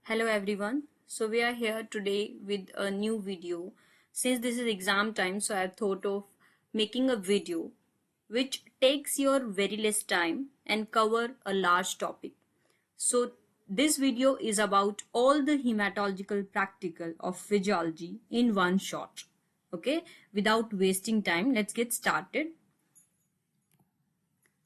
Hello everyone. So we are here today with a new video. Since this is exam time, so I thought of making a video which takes your very less time and cover a large topic. So this video is about all the hematological practical of physiology in one shot. Okay, without wasting time, let's get started.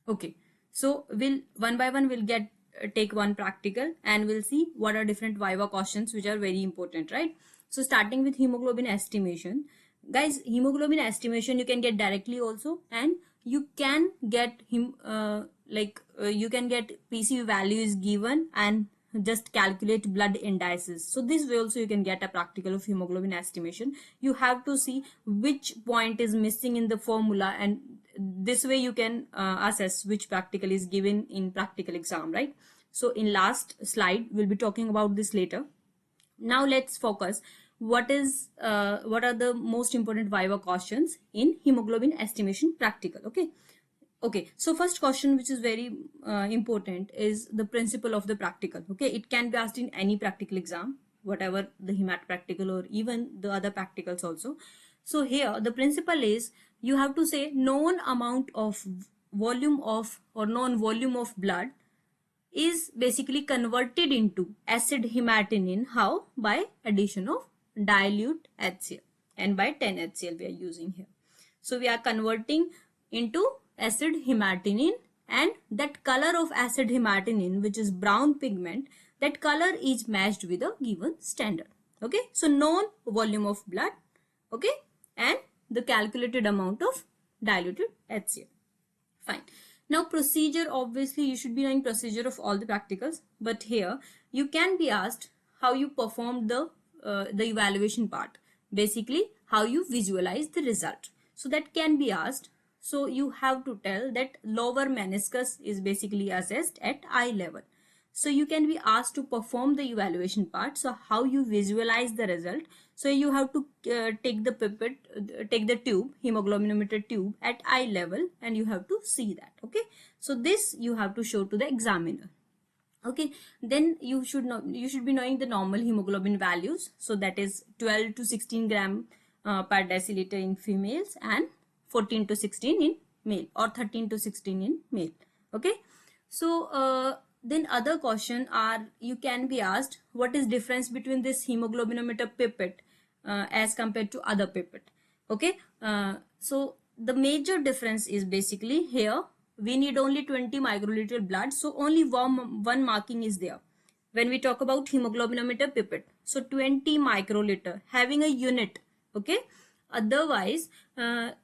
Okay, so we'll one by one we'll get take one practical and we'll see what are different viva questions which are very important, right? So starting with hemoglobin estimation, guys, hemoglobin estimation you can get directly also, and you can get you can get PCV value is given and just calculate blood indices. So this way also you can get a practical of hemoglobin estimation. You have to see which point is missing in the formula, and this way you can assess which practical is given in practical exam, right? So in last slide we'll be talking about this later. Now let's focus what are the most important viva questions in hemoglobin estimation practical. Okay, so first question which is very important is the principle of the practical. Okay, it can be asked in any practical exam, whatever the hemat practical or even the other practicals also. So here the principle is you have to say known amount of volume of or known volume of blood is basically converted into acid hematinin. How? By addition of dilute HCl, and by 10 HCl we are using here. So we are converting into acid hematinin, and that color of acid hematinin, which is brown pigment, that color is matched with a given standard. Okay, so known volume of blood, okay, and the calculated amount of diluted HCl. Fine. Now procedure, obviously you should be knowing procedure of all the practicals, but here you can be asked how you performed the evaluation part, basically how you visualize the result. So that can be asked. So you have to tell that lower meniscus is basically assessed at eye level. So you can be asked to perform the evaluation part. So how you visualize the result. So you have to take the pipette, take the tube, hemoglobinometer tube at eye level, and you have to see that. Okay. So this you have to show to the examiner. Okay, then you should be knowing the normal hemoglobin values. So that is 12 to 16 gram per deciliter in females and 14 to 16 in male, or 13 to 16 in male. Okay, so then other question are, you can be asked what is difference between this hemoglobinometer pipette as compared to other pipette. Okay, so the major difference is basically here we need only 20 microliter blood, so only one marking is there when we talk about hemoglobinometer pipette. So 20 microliter having a unit. Okay, otherwise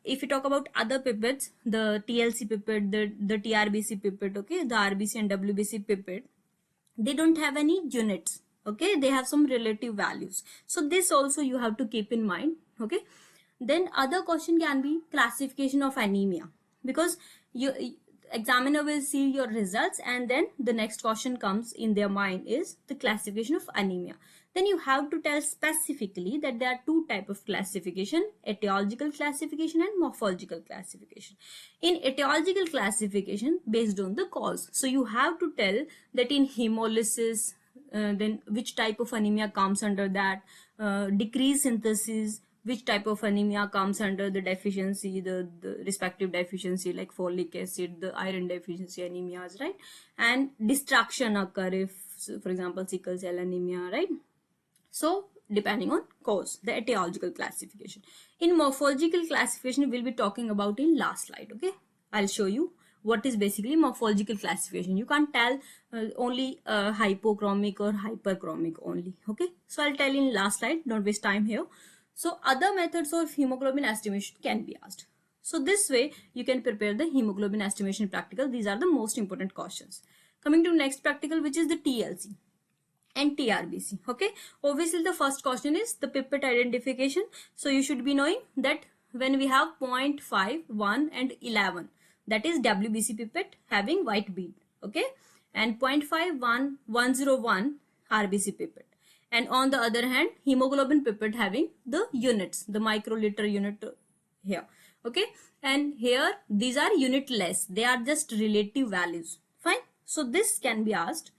if you talk about other pipettes, the TLC pipette, the TRBC pipette, okay, the RBC and WBC pipette, they don't have any units. Okay, they have some relative values. So this also you have to keep in mind. Okay, then other question can be classification of anemia, because examiner will see your results and then the next question comes in their mind is the classification of anemia. Then you have to tell specifically that there are two types of classification: etiological classification and morphological classification. In etiological classification, based on the cause, so you have to tell that in hemolysis, then which type of anemia comes under that, decreased synthesis, which type of anemia comes under the deficiency, the respective deficiency like folic acid, the iron deficiency anemias, right? And destruction occur if, for example, sickle cell anemia, right? So depending on cause, the etiological classification. In morphological classification, we'll be talking about in last slide. Okay, I'll show you what is basically morphological classification. You can't tell only hypochromic or hyperchromic only. Okay, so I'll tell in last slide, don't waste time here. So other methods of hemoglobin estimation can be asked. So this way you can prepare the hemoglobin estimation practical. These are the most important questions. Coming to next practical, which is the TLC and TRBC. Okay, obviously the first question is the pipette identification. So you should be knowing that when we have 0.5, 1 and 11, that is WBC pipette having white bead. Okay, and 0.5, 1, 101 RBC pipette. And on the other hand, hemoglobin pipette having the units, the microliter unit here. Okay, and here these are unitless, they are just relative values. Fine, so this can be asked.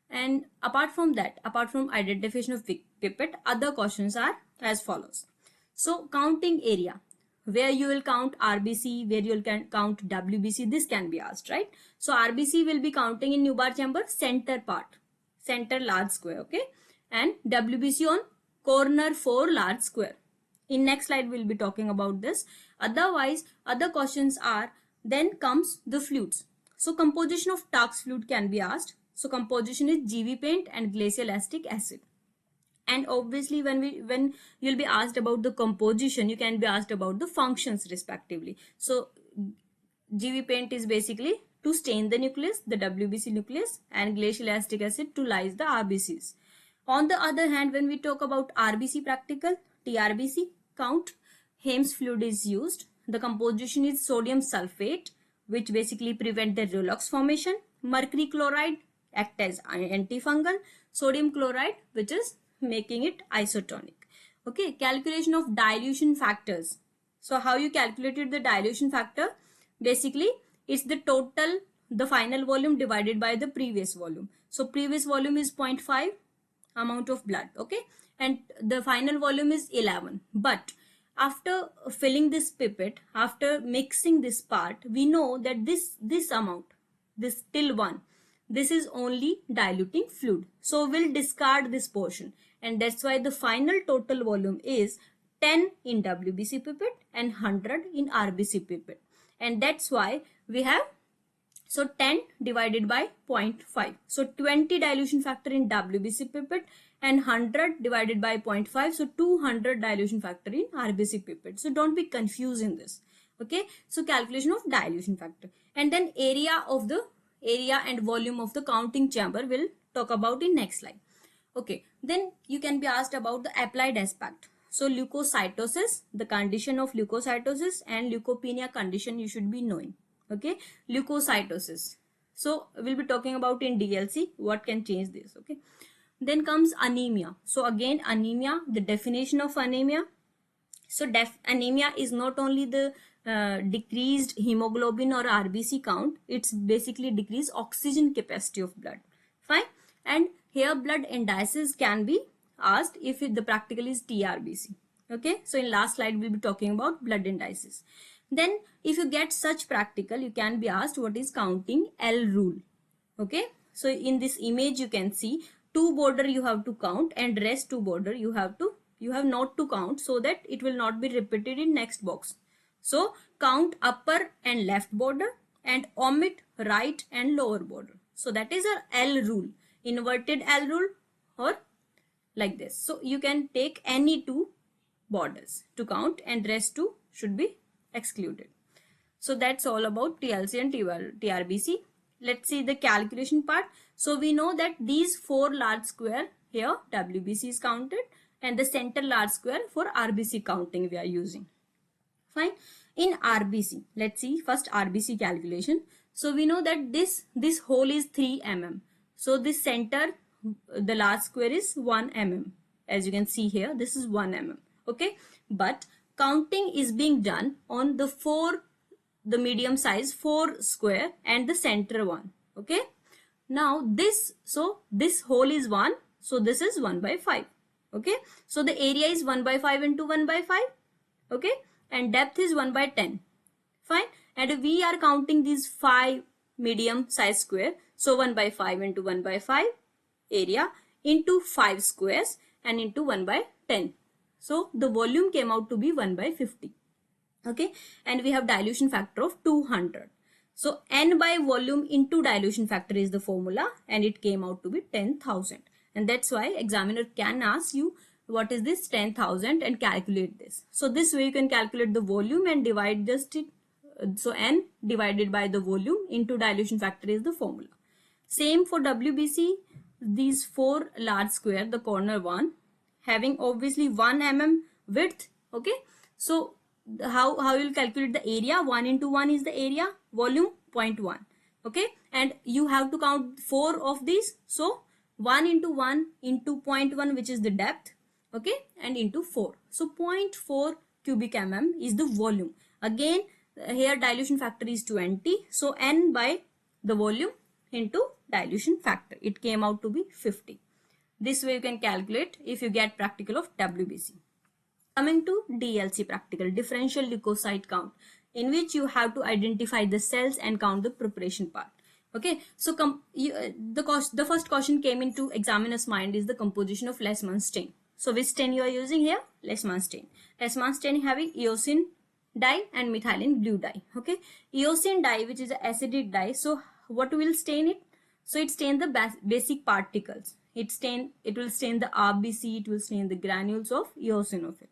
And apart from that, apart from identification of pipette, other questions are as follows. So counting area, where you will count RBC, where you will count WBC, this can be asked, right? So RBC will be counting in Newbar chamber center part, center large square, okay? And WBC on corner 4 large square. In next slide we'll be talking about this. Otherwise, other questions are, then comes the fluids. So composition of Tux fluid can be asked. So composition is GV paint and glacial acetic acid. And obviously when you'll be asked about the composition, you can be asked about the functions respectively. So GV paint is basically to stain the nucleus, the WBC nucleus, and glacial acetic acid to lyse the RBCs. On the other hand, when we talk about RBC practical, TRBC count, Hems fluid is used. The composition is sodium sulfate, which basically prevent the Rolox formation. Mercury chloride act as antifungal. Sodium chloride, which is making it isotonic. Okay, calculation of dilution factors. So how you calculated the dilution factor? Basically, it's the total, the final volume divided by the previous volume. So previous volume is 0.5 amount of blood, okay, and the final volume is 11. But after filling this pipette, after mixing this part, we know that this amount, this till 1, this is only diluting fluid. So we'll discard this portion, and that's why the final total volume is 10 in WBC pipette and 100 in RBC pipette. And that's why we have, so 10 divided by 0.5. So 20 dilution factor in WBC pipette and 100 divided by 0.5. So 200 dilution factor in RBC pipette. So don't be confused in this. Okay. So calculation of dilution factor. And then area and volume of the counting chamber we'll talk about in next slide. Okay. Then you can be asked about the applied aspect. So leukocytosis, the condition of leukocytosis, and leukopenia condition you should be knowing. Okay, leukocytosis. So we'll be talking about in DLC what can change this. Okay, then comes anemia. So again, anemia, the definition of anemia. So anemia is not only the decreased hemoglobin or RBC count, it's basically decreased oxygen capacity of blood. Fine. And here blood indices can be asked if the practical is TRBC. Okay, so in last slide we'll be talking about blood indices. Then if you get such practical, you can be asked what is counting L rule. Okay, so in this image you can see 2 border you have to count and rest 2 border you have not to count, so that it will not be repeated in next box. So count upper and left border and omit right and lower border. So that is our L rule, inverted L rule, or like this. So you can take any 2 borders to count and rest 2 should be excluded. So that's all about TLC and TRBC. Let's see the calculation part. So we know that these 4 large square here WBC is counted, and the center large square for RBC counting we are using. Fine. In RBC, let's see first RBC calculation. So we know that this hole is 3 mm. So this center, the large square is 1 mm. As you can see here, this is 1 mm. Okay, but counting is being done on the medium size 4 square and the center one. Okay, now this hole is 1, so this is 1 by 5. Okay, so the area is 1 by 5 into 1 by 5. Okay, and depth is 1 by 10. Fine, and we are counting these 5 medium size square. So 1 by 5 into 1 by 5 area into 5 squares and into 1 by 10. So the volume came out to be 1 by 50. Okay, and we have dilution factor of 200. So N by volume into dilution factor is the formula, and it came out to be 10,000. And that's why examiner can ask you what is this 10,000 and calculate this. So this way you can calculate the volume and divide just it. So N divided by the volume into dilution factor is the formula. Same for WBC, these 4 large square, the corner one, having obviously 1 mm width. Okay, so how you will calculate the area? 1 into 1 is the area, volume 0.1. Okay, and you have to count 4 of these. So 1 into 1 into 0.1, which is the depth. Okay, and into 4. So 0.4 cubic mm is the volume. Again, here dilution factor is 20. So N by the volume into dilution factor. It came out to be 50. This way you can calculate if you get practical of WBC. Coming to DLC practical, differential leukocyte count, in which you have to identify the cells and count the preparation part. Okay, so the first question came into examiner's mind is the composition of Leishman stain. So which stain you are using here? Leishman stain. Leishman stain having eosin dye and methylene blue dye. Okay, eosin dye, which is an acidic dye. So what will stain it? So it stains the basic particles. It will stain the RBC. It will stain the granules of eosinophil.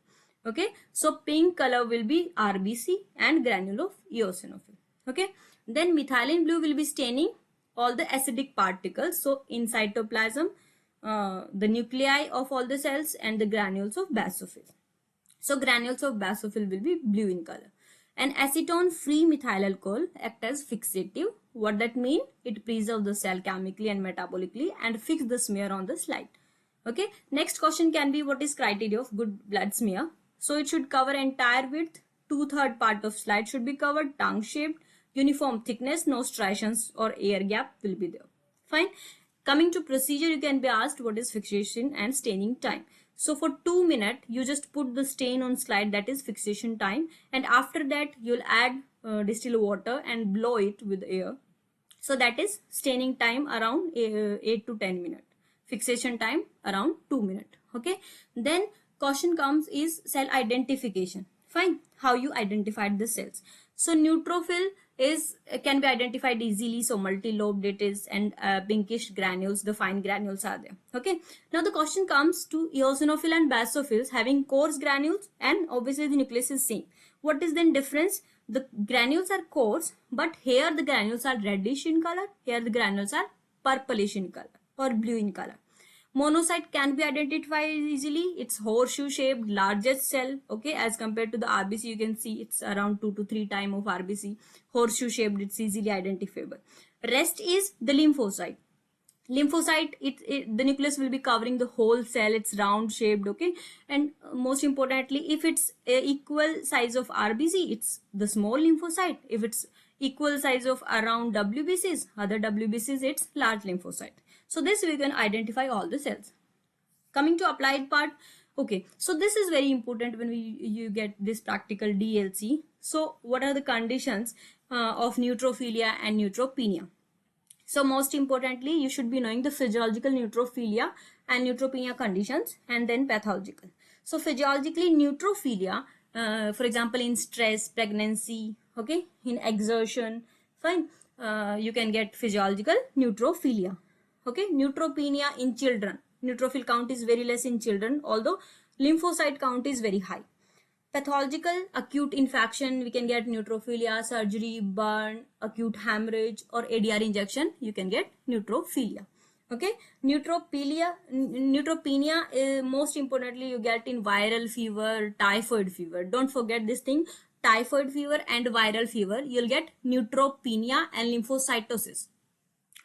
Okay, so pink color will be RBC and granule of eosinophil. Okay, then methylene blue will be staining all the acidic particles. So in cytoplasm, the nuclei of all the cells and the granules of basophil. So granules of basophil will be blue in color. And acetone-free methyl alcohol act as fixative. What that mean? It preserves the cell chemically and metabolically and fix the smear on the slide. Okay. Next question can be, what is criteria of good blood smear? So it should cover entire width, 2/3 part of slide should be covered, tongue shaped, uniform thickness, no striations or air gap will be there. Fine. Coming to procedure, you can be asked what is fixation and staining time. So for 2 minutes, you just put the stain on slide, that is fixation time. And after that, you'll add distilled water and blow it with air. So that is staining time around 8 to 10 minutes. Fixation time around 2 minutes. Okay. Then question comes is cell identification. Fine. How you identified the cells. So neutrophil can be identified easily. So multi-lobed it is, and pinkish granules, the fine granules are there. Okay. Now the question comes to eosinophil and basophils having coarse granules, and obviously the nucleus is same. What is the difference? The granules are coarse, but here the granules are reddish in color. Here the granules are purplish in color or blue in color. Monocyte can be identified easily. It's horseshoe shaped, largest cell. Okay, as compared to the RBC, you can see it's around 2 to 3 times of RBC. Horseshoe shaped, it's easily identifiable. Rest is the lymphocyte. Lymphocyte, the nucleus will be covering the whole cell. It's round shaped. Okay, and most importantly, if it's equal size of RBC, it's the small lymphocyte. If it's equal size of around WBCs, other WBCs, it's large lymphocyte. So this we can identify all the cells. Coming to applied part. Okay, so this is very important when you get this practical DLC. So what are the conditions of neutrophilia and neutropenia? So most importantly, you should be knowing the physiological neutrophilia and neutropenia conditions, and then pathological. So physiologically, neutrophilia, for example, in stress, pregnancy, okay, in exertion, fine, you can get physiological neutrophilia. Okay, neutropenia in children. Neutrophil count is very less in children, although lymphocyte count is very high. Pathological, acute infection, we can get neutrophilia, surgery, burn, acute hemorrhage, or ADR injection, you can get neutrophilia. Okay, neutropenia, most importantly, you get in viral fever, typhoid fever. Don't forget this thing, typhoid fever and viral fever, you'll get neutropenia and lymphocytosis.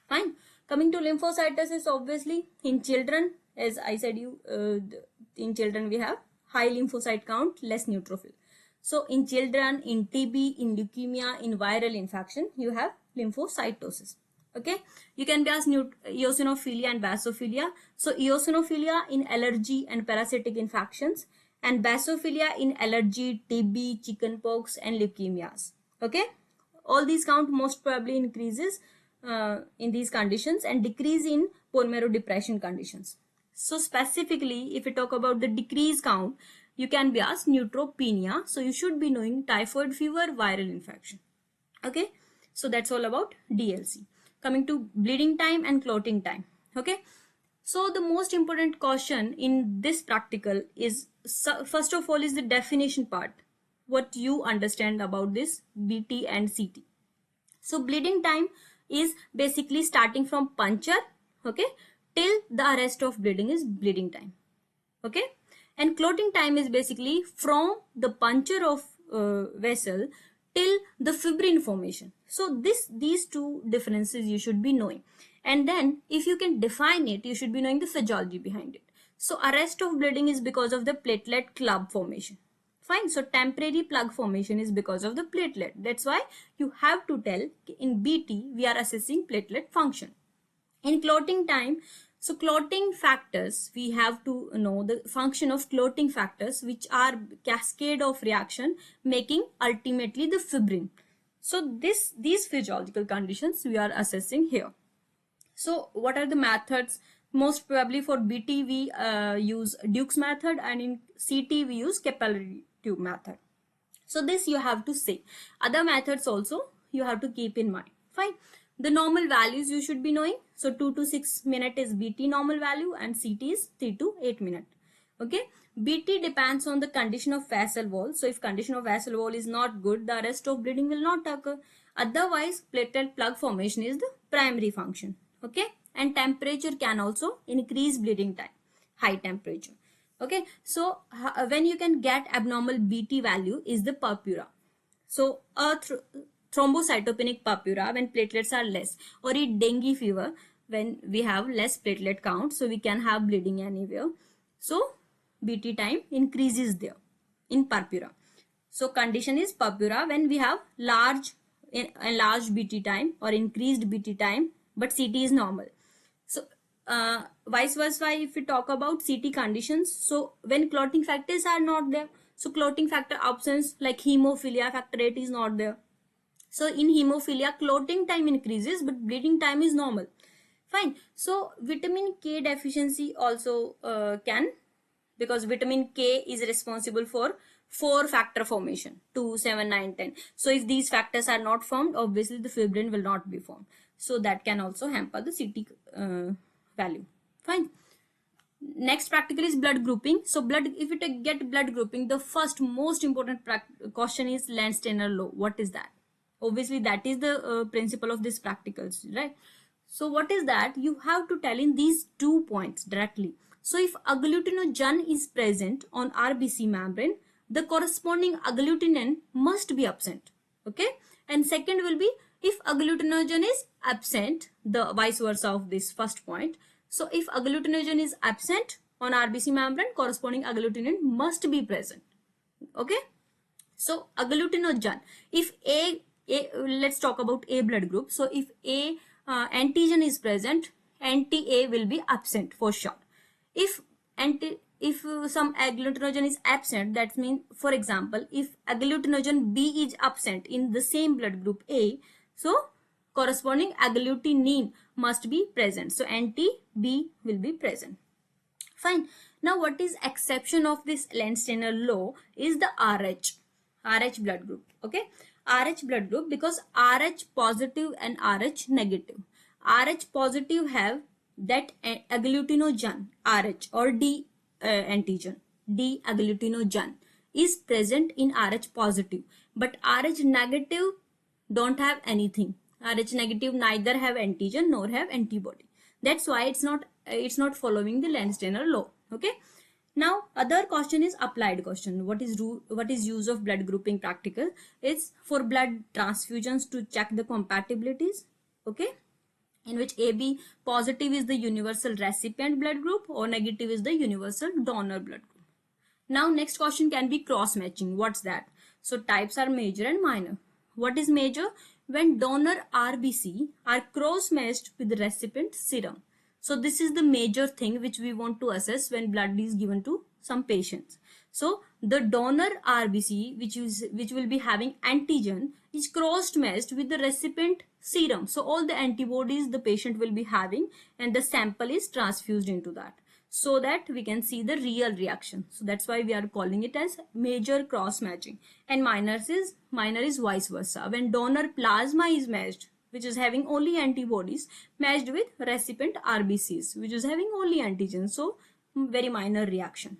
Fine. Coming to lymphocytosis, obviously, in children, as I said in children we have high lymphocyte count, less neutrophil. So in children, in TB, in leukemia, in viral infection, you have lymphocytosis. Okay, you can be asked eosinophilia and basophilia. So eosinophilia in allergy and parasitic infections, and basophilia in allergy, TB, chickenpox, and leukemias. Okay, all these count most probably increases in these conditions and decrease in bone marrow depression conditions. So specifically, if we talk about the decrease count, you can be asked neutropenia. So you should be knowing typhoid fever, viral infection. Okay, so that's all about DLC. Coming to bleeding time and clotting time. Okay, so the most important caution in this practical is, first of all, is the definition part. What you understand about this BT and CT. So bleeding time is basically starting from puncture, okay, till the arrest of bleeding is bleeding time. Okay, and clotting time is basically from the puncture of vessel till the fibrin formation. So these two differences you should be knowing, and then if you can define it, you should be knowing the physiology behind it. So arrest of bleeding is because of the platelet club formation. Fine. So temporary plug formation is because of the platelet. That's why you have to tell in BT, we are assessing platelet function. In clotting time, so clotting factors, we have to know the function of clotting factors, which are cascade of reaction making ultimately the fibrin. So these physiological conditions we are assessing here. So what are the methods? Most probably for BT we use Duke's method, and in CT we use capillary tube method. So this you have to say. Other methods also you have to keep in mind. Fine. The normal values you should be knowing. So 2 to 6 minute is BT normal value and CT is 3 to 8 minute. Okay. BT depends on the condition of vessel wall. So if condition of vessel wall is not good, the arrest of bleeding will not occur. Otherwise, platelet plug formation is the primary function. Okay. And temperature can also increase bleeding time. High temperature. Okay, so when you can get abnormal BT value is the purpura. So a thrombocytopenic purpura when platelets are less, or in dengue fever when we have less platelet count, so we can have bleeding anywhere. So BT time increases there in purpura. So condition is purpura when we have large BT time or increased BT time, but CT is normal. So vice versa, if we talk about CT conditions, so when clotting factors are not there, so clotting factor absence like hemophilia factor 8 is not there. So in hemophilia, clotting time increases, but bleeding time is normal. Fine. So vitamin K deficiency also can, because vitamin K is responsible for 4 factor formation, 2, 7, 9, 10. So if these factors are not formed, obviously the fibrin will not be formed. So that can also hamper the CT value. Fine. Next practical is blood grouping. So if you get blood grouping, the first most important question is Landsteiner law. What is that? Obviously that is the principle of this practicals, right? So what is that? You have to tell in these 2 points directly. So if agglutinogen is present on RBC membrane, the corresponding agglutinin must be absent. Okay. And second will be if agglutinogen is absent, the vice versa of this first point. So if agglutinogen is absent on RBC membrane, corresponding agglutinin must be present. Okay. So agglutinogen, if let's talk about A blood group. So if A antigen is present, anti-A will be absent for sure. If some agglutinogen is absent, that means, for example, if agglutinogen B is absent in the same blood group A, so corresponding agglutinin must be present. So anti-B will be present. Fine. Now what is exception of this Landsteiner law is the RH blood group. Okay. RH blood group, because RH positive and RH negative. RH positive have that agglutinogen RH or D antigen, D agglutinogen is present in RH positive, but RH negative don't have anything. RH negative neither have antigen nor have antibody. That's why it's not following the Landsteiner law. Okay. Now other question is applied question. What is use of blood grouping practical? It's for blood transfusions to check the compatibilities. Okay. In which AB positive is the universal recipient blood group or negative is the universal donor blood group. Now next question can be cross matching. What's that? So types are major and minor. What is major? When donor RBC are cross matched with the recipient serum. So this is the major thing which we want to assess when blood is given to some patients. So the donor RBC which will be having antigen is cross matched with the recipient serum. So all the antibodies the patient will be having and the sample is transfused into that, so that we can see the real reaction. So that's why we are calling it as major cross matching. And minor is vice versa. When donor plasma is matched, which is having only antibodies, matched with recipient RBCs, which is having only antigens. So very minor reaction.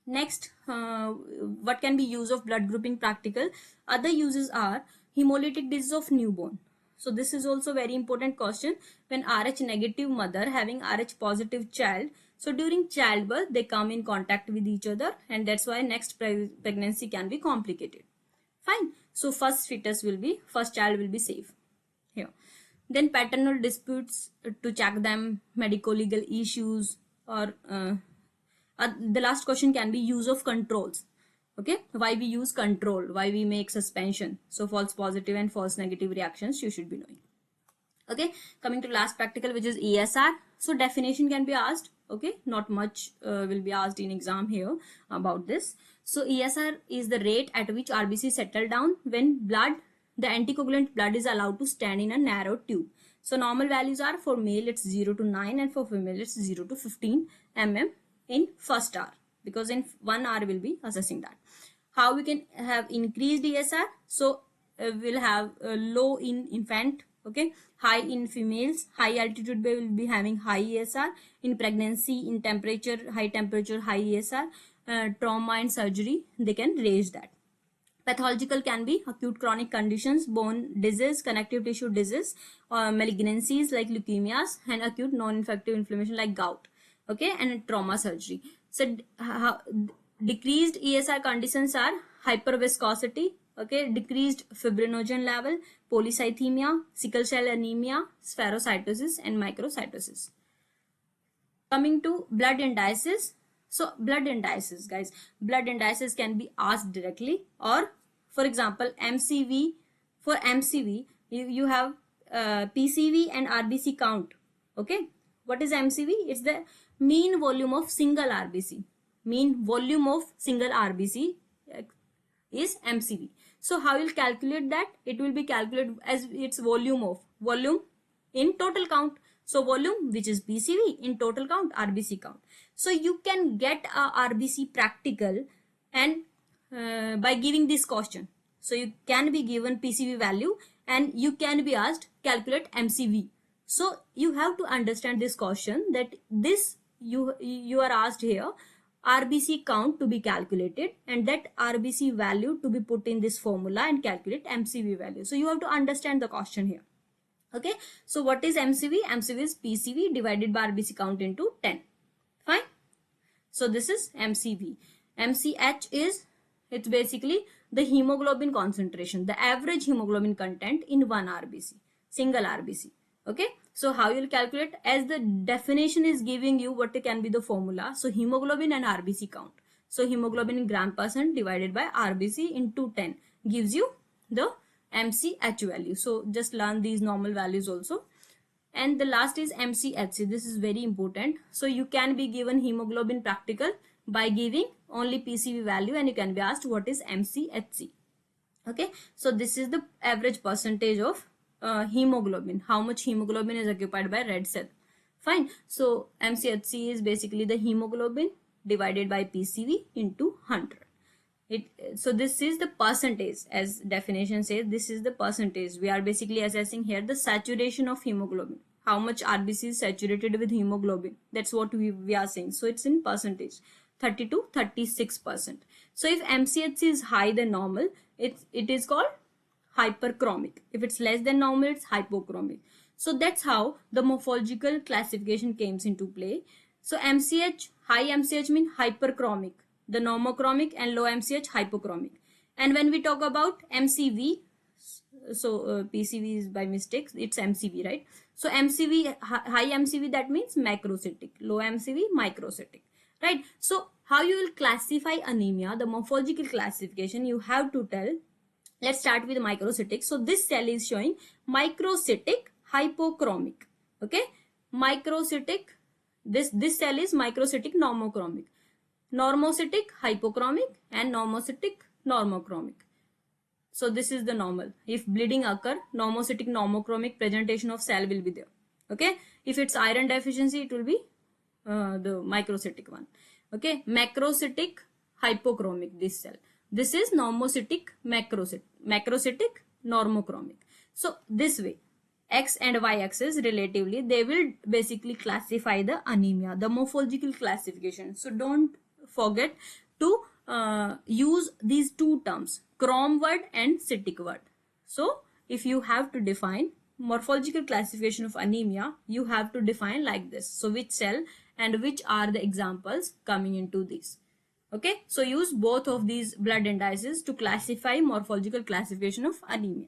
Next, what can be use of blood grouping practical? Other uses are hemolytic disease of newborn. So this is also very important question. When Rh negative mother having Rh positive child, so during childbirth they come in contact with each other, and that's why next pregnancy can be complicated. Fine. So first child will be safe here. Then paternal disputes to check them, medico-legal issues, or the last question can be use of controls. Okay, why we use control, why we make suspension. So false positive and false negative reactions you should be knowing. Okay, coming to last practical, which is ESR. So definition can be asked. Okay, not much will be asked in exam here about this. So ESR is the rate at which RBC settle down when the anticoagulant blood is allowed to stand in a narrow tube. So normal values are, for male it's 0 to 9 and for female it's 0 to 15 mm in first hour, because in 1 hour we'll be assessing that. How we can have increased ESR? So we'll have low in infant, okay, high in females, high altitude baby will be having high ESR, in pregnancy, in temperature, high temperature, high ESR, trauma and surgery, they can raise that. Pathological can be acute chronic conditions, bone disease, connective tissue disease, malignancies like leukemias, and acute non-infective inflammation like gout, okay, and trauma surgery. So decreased ESR conditions are hyperviscosity, okay, decreased fibrinogen level, polycythemia, sickle cell anemia, spherocytosis, and microcytosis. Coming to blood indices. So blood indices, guys, blood indices can be asked directly, or for example MCV. For MCV you have PCV and RBC count. Okay, what is MCV? It's the mean volume of single RBC. Mean volume of single RBC is MCV. So how you'll calculate that? It will be calculated as its volume in total count. So volume, which is PCV, in total count, RBC count. So you can get a RBC practical and by giving this question. So you can be given PCV value and you can be asked calculate MCV. So you have to understand this question, that this you are asked here RBC count to be calculated and that RBC value to be put in this formula and calculate MCV value. So you have to understand the question here. Okay, so what is MCV? MCV is PCV divided by RBC count into 10. Fine. So this is MCV. MCH is, it's basically the hemoglobin concentration, the average hemoglobin content in 1 RBC, single RBC. Okay, so how you will calculate? As the definition is giving you what can be the formula. So hemoglobin and RBC count. So hemoglobin in gram percent divided by RBC into 10 gives you the MCH value. So just learn these normal values also. And the last is MCHC. This is very important. So you can be given hemoglobin practical by giving only PCV value and you can be asked what is MCHC. Okay, so this is the average percentage of hemoglobin, how much hemoglobin is occupied by red cell. Fine. So MCHC is basically the hemoglobin divided by PCV into 100. So this is the percentage, as definition says, this is the percentage. We are basically assessing here the saturation of hemoglobin, how much RBC is saturated with hemoglobin. That's what we are saying. So it's in percentage, 30 to 36%. So if MCHC is high than normal, it is called hyperchromic. If it's less than normal, it's hypochromic. So that's how the morphological classification comes into play. So MCH, high MCH means hyperchromic, the normochromic, and low MCH hypochromic. And when we talk about MCV, so PCV is by mistake, it's MCV, right? So MCV, high MCV, that means macrocytic, low MCV microcytic, right? So how you will classify anemia, the morphological classification you have to tell. Let's start with microcytic. So this cell is showing microcytic hypochromic. Okay, microcytic, this cell is microcytic normochromic, normocytic hypochromic, and normocytic normochromic. So this is the normal. If bleeding occur, normocytic normochromic presentation of cell will be there. Okay, if it's iron deficiency, it will be the microcytic one. Okay, macrocytic hypochromic, this cell. This is normocytic macrocytic normochromic. So this way, X and Y axis relatively, they will basically classify the anemia, the morphological classification. So don't forget to use these two terms, chrome word and cytic word. So if you have to define morphological classification of anemia, you have to define like this. So which cell and which are the examples coming into this. Okay, so use both of these blood indices to classify morphological classification of anemia.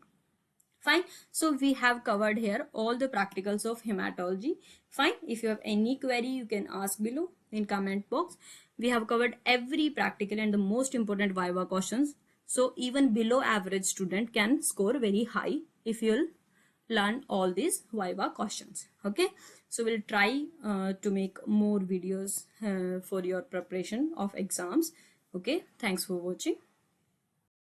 Fine. So we have covered here all the practicals of hematology. Fine. If you have any query, you can ask below in comment box. We have covered every practical and the most important viva questions. So even below average student can score very high if you'll learn all these viva questions. Okay. So we'll try to make more videos for your preparation of exams. Okay. Thanks for watching.